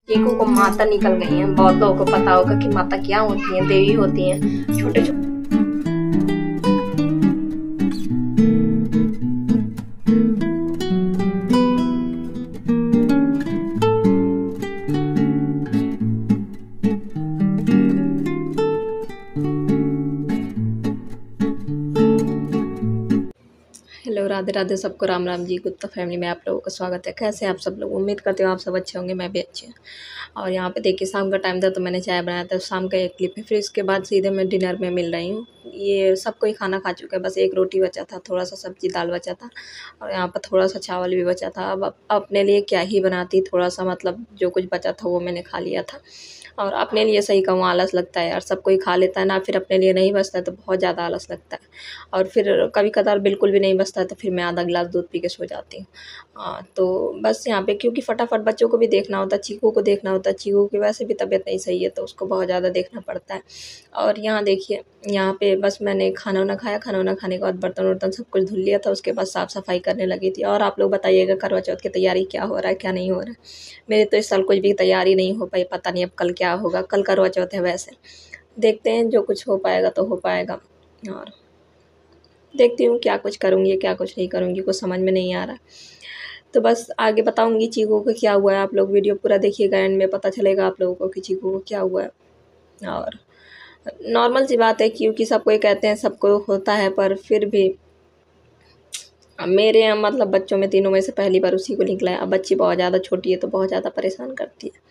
चीकू को माता निकल गई हैं। बहुत लोगों को पता होगा कि माता क्या होती हैं, देवी होती हैं। छोटे छोटे हेलो, राधे राधे सबको, राम राम जी। गुप्ता फैमिली में आप लोगों का स्वागत है। कैसे आप सब लोग? उम्मीद करते हो आप सब अच्छे होंगे, मैं भी अच्छी हूँ। और यहाँ पे देखिए शाम का टाइम था तो मैंने चाय बनाया था। शाम का एक क्लिप है। फिर इसके बाद सीधे मैं डिनर में मिल रही हूँ। ये सब कोई खाना खा चुका है, बस एक रोटी बचा था, थोड़ा सा सब्जी दाल बचा था और यहाँ पर थोड़ा सा चावल भी बचा था। अब अपने लिए क्या ही बनाती, थोड़ा सा मतलब जो कुछ बचा था वो मैंने खा लिया था। और अपने लिए सही कहूँ आलस लगता है यार, सब कोई खा लेता है ना, फिर अपने लिए नहीं बचता है तो बहुत ज़्यादा आलस लगता है। और फिर कभी कदार बिल्कुल भी नहीं बचता है तो फिर मैं आधा गिलास दूध पी के सो जाती हूँ। तो बस यहाँ पे क्योंकि फटाफट बच्चों को भी देखना होता है, चीकू को देखना होता है। चीकू की वैसे भी तबीयत नहीं सही है तो उसको बहुत ज़्यादा देखना पड़ता है। और यहाँ देखिए, यहाँ पे बस मैंने खाना वाना खाया। खाना वाना खाने के बाद बर्तन वर्तन सब कुछ धुल लिया था। उसके बाद साफ़ सफाई करने लगी थी। और आप लोग बताइएगा करवा चौथ की तैयारी क्या हो रहा है, क्या नहीं हो रहा है। मेरी तो इस साल कुछ भी तैयारी नहीं हो पाई, पता नहीं अब कल क्या होगा। कल करवा चौथ है, वैसे देखते हैं, जो कुछ हो पाएगा तो हो पाएगा। और देखती हूँ क्या कुछ करूँगी, क्या कुछ नहीं करूँगी, कुछ समझ में नहीं आ रहा। तो बस आगे बताऊँगी चीकू को क्या हुआ है। आप लोग वीडियो पूरा देखिएगा, एंड में पता चलेगा आप लोगों को कि चीकू को क्या हुआ है। और नॉर्मल सी बात है, क्योंकि सब कोई कहते हैं सबको होता है, पर फिर भी अब मेरे यहाँ मतलब बच्चों में तीनों में से पहली बार उसी को निकला है। अब बच्ची बहुत ज़्यादा छोटी है तो बहुत ज़्यादा परेशान करती है।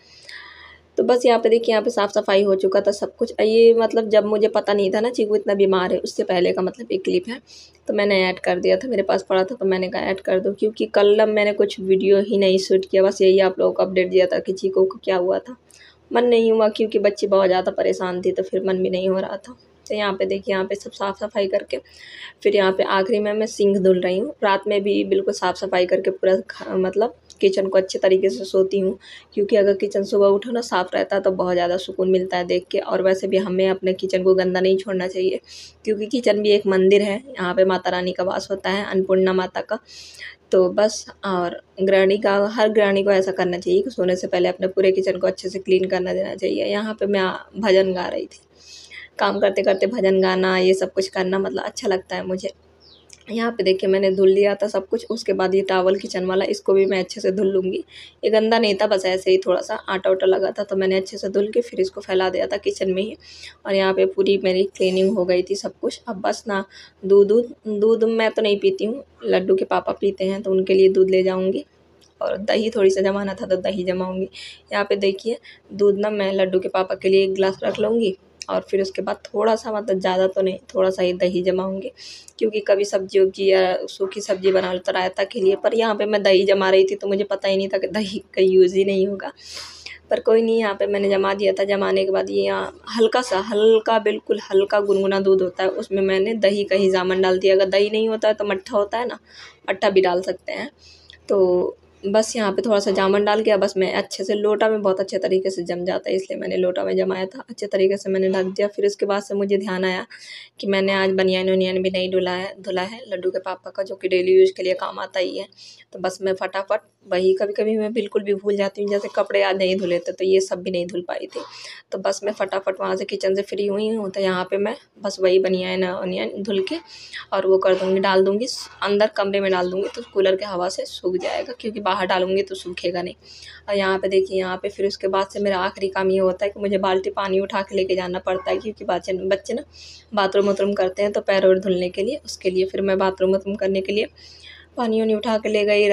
तो बस यहाँ पे देखिए, यहाँ पे साफ़ सफाई हो चुका था सब कुछ। ये मतलब जब मुझे पता नहीं था ना चीकू इतना बीमार है, उससे पहले का मतलब एक क्लिप है, तो मैंने ऐड कर दिया था। मेरे पास पड़ा था तो मैंने कहा ऐड कर दो, क्योंकि कल मैंने कुछ वीडियो ही नहीं शूट किया, बस यही आप लोगों को अपडेट दिया था कि चीकू को क्या हुआ था। मन नहीं हुआ क्योंकि बच्ची बहुत ज़्यादा परेशान थी, तो फिर मन भी नहीं हो रहा था। तो यहाँ पे देखिए, यहाँ पे सब साफ़ सफाई करके फिर यहाँ पे आखिरी में मैं सिंक धुल रही हूँ। रात में भी बिल्कुल साफ़ सफाई करके पूरा मतलब किचन को अच्छे तरीके से सोती हूँ, क्योंकि अगर किचन सुबह उठो ना साफ़ रहता है तो बहुत ज़्यादा सुकून मिलता है देख के। और वैसे भी हमें अपने किचन को गंदा नहीं छोड़ना चाहिए, क्योंकि किचन भी एक मंदिर है। यहाँ पे माता रानी का वास होता है, अन्नपूर्णा माता का। तो बस, और गृहिणी का, हर गृहिणी को ऐसा करना चाहिए कि सोने से पहले अपने पूरे किचन को अच्छे से क्लीन करना देना चाहिए। यहाँ पे मैं भजन गा रही थी। काम करते करते भजन गाना, ये सब कुछ करना मतलब अच्छा लगता है मुझे। यहाँ पे देखिए मैंने धुल लिया था सब कुछ। उसके बाद ये टॉवल किचन वाला, इसको भी मैं अच्छे से धुल लूँगी। ये गंदा नहीं था, बस ऐसे ही थोड़ा सा आटा वाटा लगा था, तो मैंने अच्छे से धुल के फिर इसको फैला दिया था किचन में ही। और यहाँ पे पूरी मेरी क्लीनिंग हो गई थी सब कुछ। अब बस ना दूध दूध मैं तो नहीं पीती हूँ, लड्डू के पापा पीते हैं तो उनके लिए दूध ले जाऊँगी। और दही थोड़ी सा जमाना था तो दही जमाऊँगी। यहाँ पे देखिए, दूध ना मैं लड्डू के पापा के लिए एक गिलास रख लूँगी। और फिर उसके बाद थोड़ा सा, मतलब ज़्यादा तो नहीं, थोड़ा सा ही दही जमाऊँगी, क्योंकि कभी सब्जी वब्जी या सूखी सब्जी बना लो तो रायता के लिए। पर यहाँ पे मैं दही जमा रही थी तो मुझे पता ही नहीं था कि दही का यूज़ ही नहीं होगा। पर कोई नहीं, यहाँ पे मैंने जमा दिया था। जमाने के बाद ये यहाँ हल्का सा, हल्का बिल्कुल हल्का गुनगुना दूध होता है, उसमें मैंने दही का ही जामन डाल दिया। अगर दही नहीं होता है तो मट्ठा होता है ना, मट्ठा भी डाल सकते हैं। तो बस यहाँ पे थोड़ा सा जामुन डाल के बस मैं अच्छे से, लोटा में बहुत अच्छे तरीके से जम जाता है, इसलिए मैंने लोटा में जमाया था। अच्छे तरीके से मैंने ढक दिया। फिर उसके बाद से मुझे ध्यान आया कि मैंने आज बनियान वनियान भी नहीं धुला है लड्डू के पापा का, जो कि डेली यूज़ के लिए काम आता ही है। तो बस मैं फटाफट वही, कभी कभी मैं बिल्कुल भी भूल जाती हूँ, जैसे कपड़े आज नहीं धुले थे तो ये सब भी नहीं धुल पाई थी। तो बस मैं फटाफट वहाँ से किचन से फ्री हुई हूँ, तो यहाँ पे मैं बस वही बनियान वनियान धुल के और वो कर दूँगी, डाल दूँगी अंदर कमरे में डाल दूँगी, तो कूलर के हवा से सूख जाएगा, क्योंकि बाहर डालूँगी तो सूखेगा नहीं। और यहाँ पे देखिए, यहाँ पे फिर उसके बाद से मेरा आखिरी काम ये होता है कि मुझे बाल्टी पानी उठा के लेके जाना पड़ता है, क्योंकि बच्चे ना बाथरूम वाथरूम करते हैं तो पैर वैर धुलने के लिए, उसके लिए फिर मैं बाथरूम वाथरूम करने के लिए पानी वानी उठा के ले गई,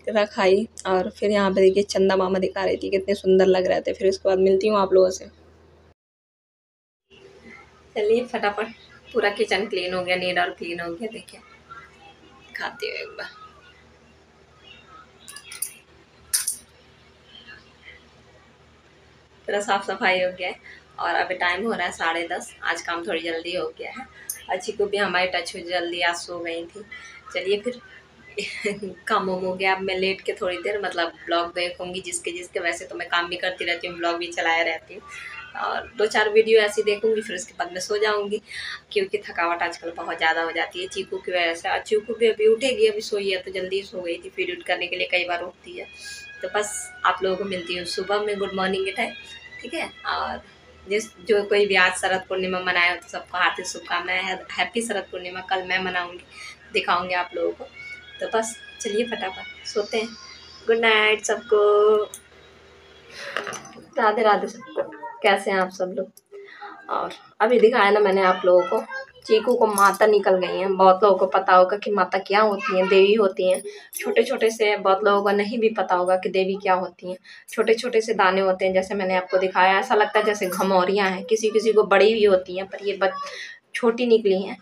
रख आई। और फिर यहाँ पे देखिए चंदा मामा दिखा रही थी, कितने सुंदर लग रहे थे। फिर उसके बाद मिलती हूँ आप लोगों से। चलिए फटाफट, पूरा किचन क्लीन हो गया, नीट और क्लीन हो गया। देखिए खाती हूँ एक बार। पूरा साफ़ सफाई हो गया है और अभी टाइम हो रहा है 10:30। आज काम थोड़ी जल्दी हो गया है। अच्छी को भी हमारी टच हुई जल्दी, आज सो गई थी। चलिए फिर काम हो गया। अब मैं लेट के थोड़ी देर मतलब ब्लॉग देखूंगी, जिसके वैसे तो मैं काम भी करती रहती हूँ, ब्लॉग भी चलाए रहती हूँ, और 2-4 वीडियो ऐसी देखूंगी, फिर उसके बाद मैं सो जाऊंगी, क्योंकि थकावट आजकल बहुत ज़्यादा हो जाती है चीकू की वजह से। और चीकू भी अभी उठेगी, अभी सोई है तो जल्दी सो गई थी, फिर उठ करने के लिए कई बार उठती है। तो बस आप लोगों को मिलती हूँ सुबह में गुड मॉर्निंग के टाइम, ठीक है। और जो कोई भी आज शरद पूर्णिमा मनाए हो तो सबको हार्दिक शुभकामनाएं, हैप्पी शरद पूर्णिमा। कल मैं मनाऊंगी, दिखाऊंगी आप लोगों को। तो बस चलिए फटाफट सोते हैं। गुड नाइट सबको, राधे राधे सबको। कैसे हैं आप सब लोग? और अभी दिखाया ना मैंने आप लोगों को, चीकू को माता निकल गई हैं। बहुत लोगों को पता होगा कि माता क्या होती हैं, देवी होती हैं। छोटे छोटे से बहुत लोगों को नहीं भी पता होगा कि देवी क्या होती हैं। छोटे छोटे से दाने होते हैं, जैसे मैंने आपको दिखाया, ऐसा लगता है जैसे घमौरियाँ हैं। किसी किसी को बड़ी भी होती हैं, पर ये छोटी निकली हैं।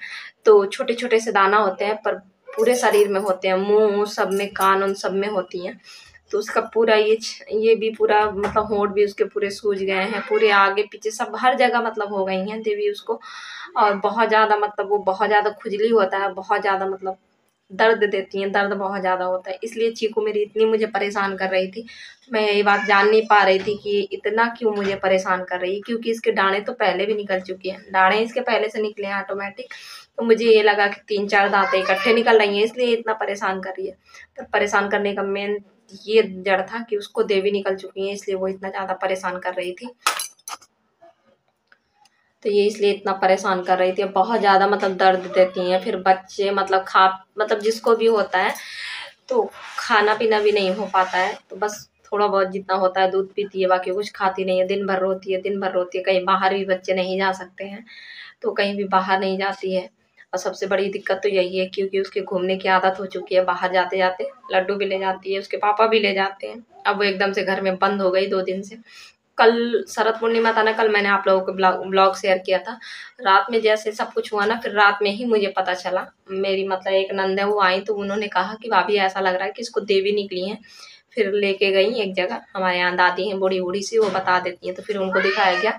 तो छोटे छोटे से दाना होते हैं, पर पूरे शरीर में होते हैं, मुंह सब में, कान उन सब में होती हैं। तो उसका पूरा ये भी पूरा मतलब होंठ भी उसके पूरे सूज गए हैं, पूरे आगे पीछे सब हर जगह मतलब हो गई हैं देवी उसको। और बहुत ज़्यादा मतलब वो बहुत ज़्यादा खुजली होता है, बहुत ज़्यादा मतलब दर्द देती हैं, दर्द बहुत ज़्यादा होता है। इसलिए चीकू मेरी इतनी मुझे परेशान कर रही थी। मैं यही बात जान नहीं पा रही थी कि इतना क्यों मुझे परेशान कर रही है, क्योंकि इसके दाने तो पहले भी निकल चुके हैं, दाने इसके पहले से निकले हैं ऑटोमेटिक। तो मुझे ये लगा कि 3-4 दांतें इकट्ठे निकल रही हैं, इसलिए इतना परेशान कर रही है। तो परेशान करने का मेन ये जड़ था कि उसको देवी निकल चुकी हैं, इसलिए वो इतना ज़्यादा परेशान कर रही थी। तो ये इसलिए इतना परेशान कर रही थी, बहुत ज़्यादा मतलब दर्द देती हैं। फिर बच्चे मतलब जिसको भी होता है तो खाना पीना भी नहीं हो पाता है। तो बस थोड़ा बहुत जितना होता है दूध पीती है, बाकी कुछ खाती नहीं है। दिन भर रोती है, दिन भर रोती है। कहीं बाहर भी बच्चे नहीं जा सकते हैं, तो कहीं भी बाहर नहीं जाती है। और सबसे बड़ी दिक्कत तो यही है, क्योंकि उसके घूमने की आदत हो चुकी है। बाहर जाते जाते लड्डू भी ले जाती है, उसके पापा भी ले जाते हैं। अब वो एकदम से घर में बंद हो गई 2 दिन से। कल शरद पूर्णिमा था ना, कल मैंने आप लोगों को ब्लॉग शेयर किया था। रात में जैसे सब कुछ हुआ ना, फिर रात में ही मुझे पता चला। मेरी मतलब एक नंद है, वो आई तो उन्होंने कहा कि भाभी ऐसा लग रहा है कि इसको देवी निकली है। फिर लेके गई एक जगह, हमारे यहाँ दादी हैं बूढ़ी बूढ़ी सी, वो बता देती हैं। तो फिर उनको दिखाया गया,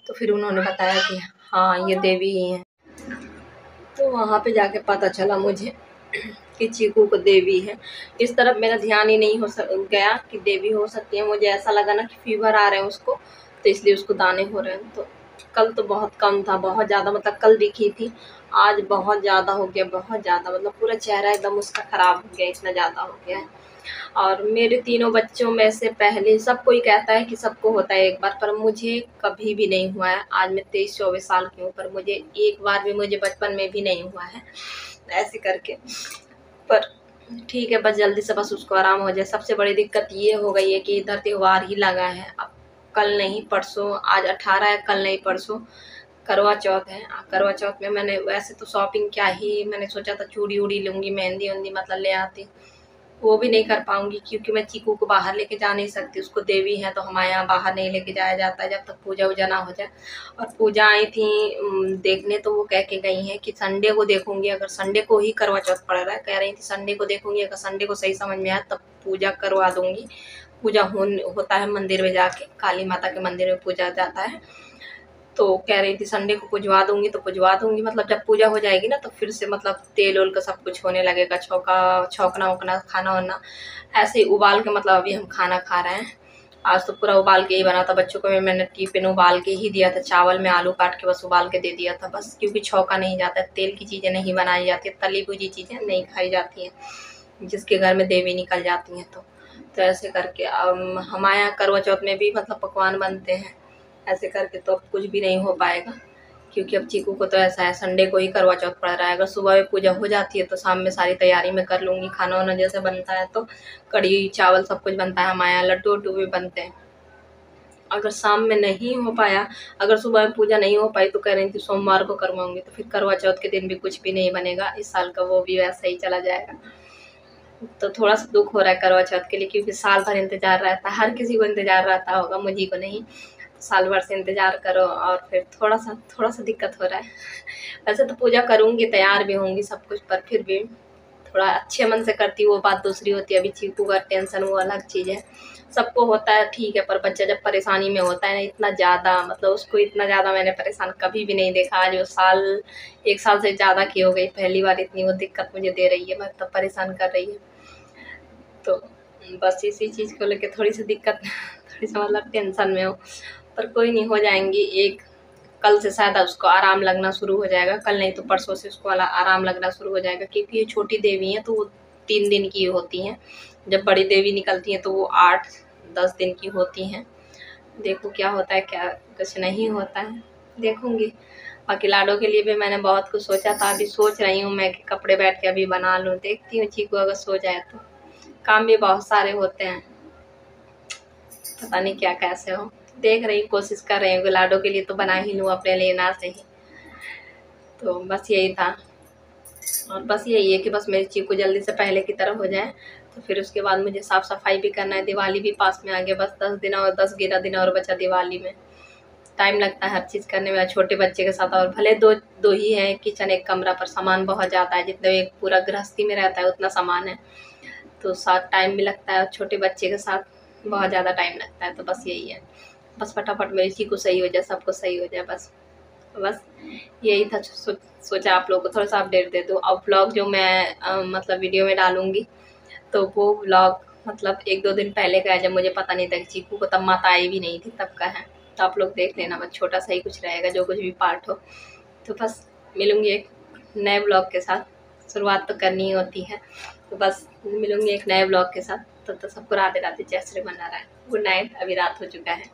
तो फिर उन्होंने बताया कि हाँ ये देवी ही है। तो वहाँ पे जाके पता चला मुझे कि चीकू को देवी है। इस तरफ मेरा ध्यान ही नहीं गया कि देवी हो सकती है। मुझे ऐसा लगा ना कि फीवर आ रहे हैं उसको, तो इसलिए उसको दाने हो रहे हैं। तो कल तो बहुत कम था, बहुत ज़्यादा मतलब कल दिखी थी, आज बहुत ज़्यादा हो गया, बहुत ज़्यादा मतलब पूरा चेहरा एकदम उसका ख़राब हो गया, इतना ज़्यादा हो गया है। और मेरे तीनों बच्चों में से पहले सब कोई कहता है कि सबको होता है एक बार, पर मुझे कभी भी नहीं हुआ है। आज मैं 23-24 साल की हूँ, पर मुझे एक बार भी, मुझे बचपन में भी नहीं हुआ है ऐसे करके। पर ठीक है, बस जल्दी से बस उसको आराम हो जाए। सबसे बड़ी दिक्कत ये हो गई है कि इधर त्योहार ही लगा है। अब कल नहीं परसों, आज 18 है, कल नहीं परसों करवा चौथ है। करवा चौथ में मैंने वैसे तो शॉपिंग क्या ही, मैंने सोचा था चूड़ी उड़ी लूँगी, मेहंदी वेहंदी मतलब ले आती, वो भी नहीं कर पाऊंगी, क्योंकि मैं चीकू को बाहर लेके जा नहीं सकती। उसको देवी है तो हमारे यहाँ बाहर नहीं लेके जाया जाता है जब तक पूजा वूजा ना हो जाए। और पूजा आई थी देखने, तो वो कह के गई हैं कि संडे को देखूंगी, अगर संडे को ही करवा चौथ पड़ रहा है, कह रही थी संडे को देखूंगी, अगर संडे को सही समझ में आया तब पूजा करवा दूंगी। पूजा होता है मंदिर में जाके, काली माता के मंदिर में पूजा जाता है। तो कह रही थी संडे को पुजवा दूंगी, तो पुजवा दूंगी मतलब जब पूजा हो जाएगी ना, तो फिर से मतलब तेल ओल का सब कुछ होने लगेगा, छौकना वोकना, खाना वाना ऐसे ही उबाल के। मतलब अभी हम खाना खा रहे हैं, आज तो पूरा उबाल के ही बना था। बच्चों को मैंने टिफिन उबाल के ही दिया था, चावल में आलू काट के बस उबाल के दे दिया था बस, क्योंकि छौका नहीं जाता है, तेल की चीज़ें नहीं बनाई जाती, तली भुजी चीज़ें नहीं खाई जाती हैं जिसके घर में देवी निकल जाती हैं। तो ऐसे करके हमारे यहाँ करवा चौथ में भी मतलब पकवान बनते हैं ऐसे करके। तो अब कुछ भी नहीं हो पाएगा, क्योंकि अब चीकू को तो ऐसा है संडे को ही करवा चौथ पड़ रहा है। अगर सुबह में पूजा हो जाती है तो शाम में सारी तैयारी मैं कर लूँगी। खाना वाना जैसे बनता है तो कढ़ी चावल सब कुछ बनता है, हमारे यहाँ लड्डू वड्डू भी बनते हैं। अगर शाम में नहीं हो पाया, अगर सुबह में पूजा नहीं हो पाई, तो कह रही थी सोमवार को करवाऊंगी, तो फिर करवा चौथ के दिन भी कुछ भी नहीं बनेगा इस साल का, वो भी वैसा ही चला जाएगा। तो थोड़ा सा दुख हो रहा है करवा चौथ के लिए, क्योंकि साल भर इंतजार रहता है, हर किसी को इंतजार रहता होगा, मुझी को नहीं। साल भर से इंतजार करो और फिर थोड़ा सा दिक्कत हो रहा है। वैसे तो पूजा करूँगी, तैयार भी होंगी सब कुछ, पर फिर भी थोड़ा अच्छे मन से करती, वो बात दूसरी होती है। अभी चीकू का टेंशन वो अलग चीज़ है, सबको होता है ठीक है, पर बच्चा जब परेशानी में होता है ना इतना ज़्यादा, मतलब उसको इतना ज़्यादा मैंने परेशान कभी भी नहीं देखा। आज वो एक साल से ज़्यादा की हो गई, पहली बार इतनी वो दिक्कत मुझे दे रही है, मतलब परेशान कर रही है। तो बस इसी चीज़ को लेके थोड़ी सी दिक्कत थोड़ी सी मतलब टेंशन में हो, पर कोई नहीं, हो जाएंगी। कल से शायद उसको आराम लगना शुरू हो जाएगा, कल नहीं तो परसों से उसको आराम लगना शुरू हो जाएगा, क्योंकि ये छोटी देवी है तो वो 3 दिन की होती हैं। जब बड़ी देवी निकलती हैं तो वो 8-10 दिन की होती हैं। देखो क्या होता है, क्या कुछ नहीं होता है, देखूंगी। बाकी लाडो के लिए भी मैंने बहुत कुछ सोचा था। अभी सोच रही हूँ मैं कि कपड़े बैठ के अभी बना लूँ, देखती हूँ चीकू अगर सो जाए तो। काम भी बहुत सारे होते हैं, पता नहीं क्या कैसे हो। देख रही, कोशिश कर रही हूँ लाडो के लिए तो बना ही लूँ, अपने लिए ना सही। तो बस यही था, और बस यही है कि बस मेरी चीकू जल्दी से पहले की तरह हो जाए, तो फिर उसके बाद मुझे साफ सफाई भी करना है। दिवाली भी पास में आ गया, बस 10 दिन और 10-11 दिन और बचा दिवाली में। टाइम लगता है हर चीज़ करने में, छोटे बच्चे के साथ। और भले दो दो ही है किचन एक कमरा, पर सामान बहुत ज़्यादा है। जितने एक पूरा गृहस्थी में रहता है उतना सामान है, तो साथ टाइम भी लगता है। और छोटे बच्चे के साथ बहुत ज़्यादा टाइम लगता है। तो बस यही है, बस फटाफट मेरी चीकू सही हो जाए, सब कुछ सही हो जाए बस। बस यही था, सोचा आप लोगों को थोड़ा सा अपडेट दे दूँ। अब व्लॉग जो मैं मतलब वीडियो में डालूंगी, तो वो व्लॉग मतलब 1-2 दिन पहले का है, जब मुझे पता नहीं था कि चीकू को, तब माता आई भी नहीं थी, तब का है। तो आप लोग देख लेना, बस छोटा सा ही कुछ रहेगा, जो कुछ भी पार्ट हो। तो बस मिलूंगी एक नए ब्लॉग के साथ, शुरुआत तो करनी ही होती है। तो बस मिलूंगी एक नए ब्लॉग के साथ। तब तो सबको राधे राधे, जय श्री मन्नारायण, गुड नाइट। अभी रात हो चुका है।